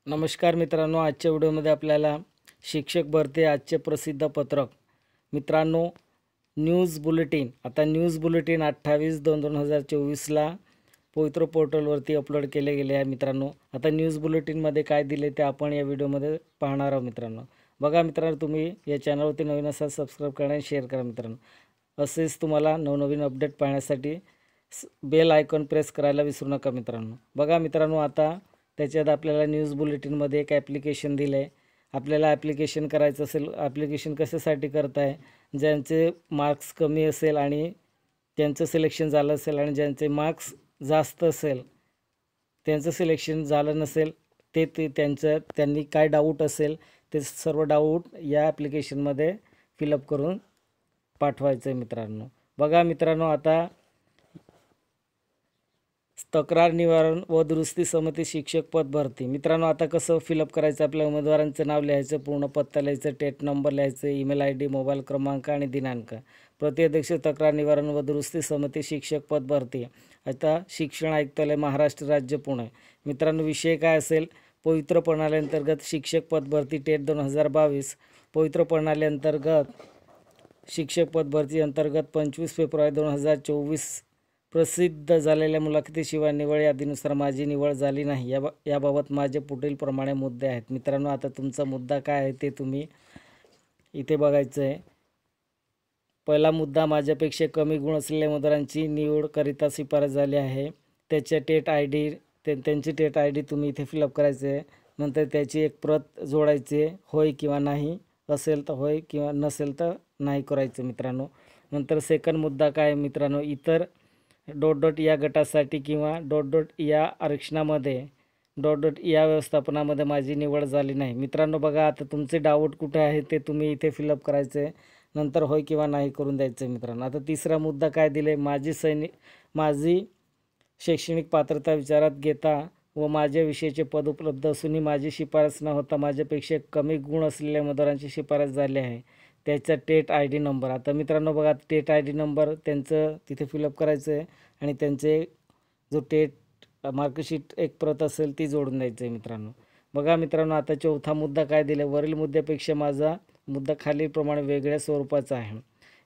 नमस्कार मित्रांनो, आजच्या व्हिडिओमध्ये आपल्याला शिक्षक भरती आजचे प्रसिद्ध पत्रक मित्रांनो न्यूज बुलेटिन। आता न्यूज बुलेटिन 28/2/2024ला पवित्र पोर्टलवरती अपलोड केले गेले आहे मित्रांनो। आता न्यूज बुलेटिनमध्ये काय दिले ते आपण या व्हिडिओमध्ये पाहणार आहोत मित्रांनो। बघा मित्रांनो, तुम्ही या चॅनलवरती नवीन असाल सबस्क्राईब करा आणि शेअर करा मित्रांनो। असेच तुम्हाला नवनवीन अपडेट पाहण्यासाठी बेल आयकॉन प्रेस करायला विसरू नका मित्रांनो। बघा मित्रांनो, आता त्याच्यात आपल्याला न्यूज बुलेटिनमध्ये एक ॲप्लिकेशन दिलं आहे। आपल्याला ॲप्लिकेशन करायचं असेल, ॲप्लिकेशन कशासाठी करताय, ज्यांचे मार्क्स कमी असेल आणि त्यांचं सिलेक्शन झालं असेल आणि ज्यांचे मार्क्स जास्त असेल त्यांचं सिलेक्शन झालं नसेल त्यांनी काय डाऊट असेल ते सर्व डाऊट या ॲप्लिकेशनमध्ये फिलअप करून पाठवायचं आहे मित्रांनो। बघा मित्रांनो, आता तक्रार निवारण व दुरुस्ती समिती शिक्षक पद भरती मित्रांनो, आता कसं फिलअप करायचं, आपल्या उमेदवारांचं नाव लिहायचं, पूर्ण पत्ता लिहायचं, टेट नंबर लिहायचं, ईमेल ID, मोबाईल क्रमांक आणि दिनांक। प्रति अध्यक्ष तक्रार निवारण व दुरुस्ती समिती शिक्षक पद भरती। आता शिक्षण आयुक्तालय महाराष्ट्र राज्य पुणे मित्रांनो। विषय काय असेल, पवित्र प्रणाली अंतर्गत शिक्षक पद भरती टेट 2022। पवित्र प्रणाली अंतर्गत शिक्षक पद भरती अंतर्गत 25 फेब्रुवारी 2024 प्रसिद्ध झालेल्या मुलाखतीशिवाय निवड यादीनुसार माझी निवड झाली नाही। याबाबत माझे पुढील प्रमाणे मुद्दे आहेत मित्रांनो। आता तुमचा मुद्दा काय आहे ते तुम्ही इथे बघायचं आहे। पहिला मुद्दा, माझ्यापेक्षा कमी गुण असलेल्या उमेदवारांची निवडकरिता शिफारस झाली आहे। त्याचे टेट ID, त्यांची टेट ID तुम्ही इथे फिलअप करायचे आहे। नंतर त्याची एक प्रत जोडायची, होय किंवा नाही, असेल तर होय किंवा नसेल तर नाही करायचं मित्रांनो। नंतर सेकंड मुद्दा काय मित्रांनो, इतर ... या गटासाठी किंवा ... या आरक्षणामध्ये ... या व्यवस्थापनामध्ये माझी निवड झाली नाही मित्रांनो। बघा, आता तुमचे डाऊट कुठे आहे ते तुम्ही इथे फिलअप करायचे, नंतर होय किंवा नाही करून द्यायचं मित्रांनो। आता तिसरा मुद्दा काय दिले, माझी शैक्षणिक पात्रता विचारात घेता व माझ्या विषयाचे पद उपलब्ध असूनही माझी शिफारस न होता माझ्यापेक्षा कमी गुण असलेल्या उमेदवारांची शिफारस झाली आहे, त्याचा टेट ID नंबर। आता मित्रांनो बघा, टेट ID नंबर त्यांचं तिथे फिलअप करायचं आहे आणि त्यांचे जो टेट मार्कशीट एक प्रत असेल ती जोडून द्यायचं आहे मित्रांनो। बघा मित्रांनो, आता चौथा मुद्दा काय दिले, वरील मुद्द्यापेक्षा माझा मुद्दा खालीलप्रमाणे वेगळ्या स्वरूपाचा आहे।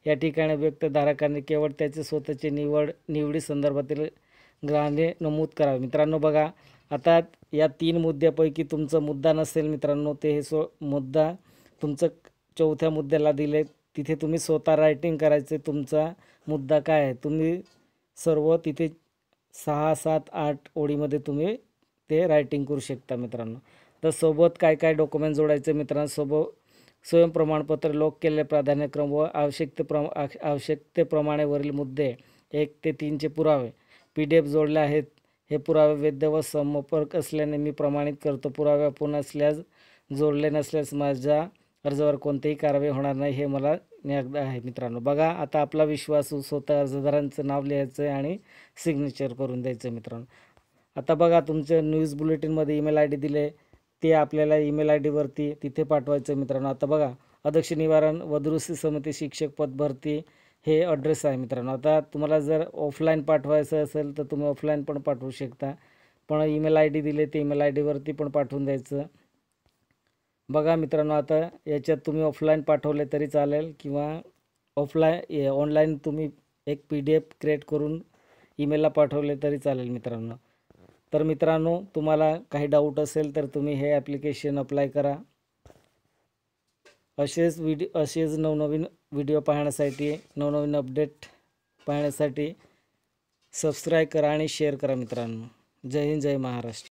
या ठिकाणी व्यक्तधारकांनी केवळ त्याचे स्वतःचे निवडी संदर्भातील ग्रहाने नमूद करावे मित्रांनो। बघा, आता या 3 मुद्द्यापैकी तुमचा मुद्दा नसेल मित्रांनो, ते हे मुद्दा तुमचं चौथ्या मुद्द्याला दिले, तिथे तुम्ही स्वतः रायटिंग करायचे तुमचा मुद्दा काय आहे। तुम्ही सर्व तिथे 6, 7, 8 ओळीमध्ये तुम्ही ते रायटिंग करू शकता मित्रांनो। तर सोबत काय काय डॉक्युमेंट जोडायचे मित्रांनो, स्वयं प्रमाणपत्र, लोक केलेले प्राधान्यक्रम व आवश्यकतेप्रमाणे वरील मुद्दे 1 ते 3चे पुरावे PDF जोडले आहेत। हे पुरावे वैध व समर्पक असल्याने मी प्रमाणित करतो। पुरावे अपूर्ण असल्यास, जोडले नसल्यास माझ्या अर्जावर कोणतीही कारवाई होणार नाही, हे मला ज्ञात आहे मित्रांनो। बघा, आता आपला विश्वास स्वतः अर्जदारांचं नाव लिहायचं आणि सिग्नेचर करून द्यायचं मित्रांनो। आता बघा, तुमचं न्यूज बुलेटिनमध्ये ईमेल ID दिले, ते आपल्याला ईमेल ID वरती तिथे पाठवायचं मित्रांनो। आता बघा, अध्यक्ष निवारण व दुरुस्ती समिती शिक्षक पद भरती हे ॲड्रेस आहे मित्रांनो। आता तुम्हाला जर ऑफलाईन पाठवायचं असेल तर तुम्ही ऑफलाईन पण पाठवू शकता, पण ईमेल ID दिले ते ईमेल ID वरती पण पाठवून द्यायचं। बघा मित्रांनो, आता याच्यात तुम्ही ऑफलाईन पाठवले तरी चालेल किंवा ऑनलाईन तुम्ही एक PDF क्रिएट करून ईमेलला पाठवले तरी चालेल मित्रांनो। तर मित्रांनो, तुम्हाला काही डाऊट असेल तर तुम्ही हे ॲप्लिकेशन अप्लाय करा। असेच नवनवीन व्हिडिओ पाहण्यासाठी, नवनवीन अपडेट पाहण्यासाठी सबस्क्राईब करा आणि शेअर करा मित्रांनो। जय हिंद, जय महाराष्ट्र।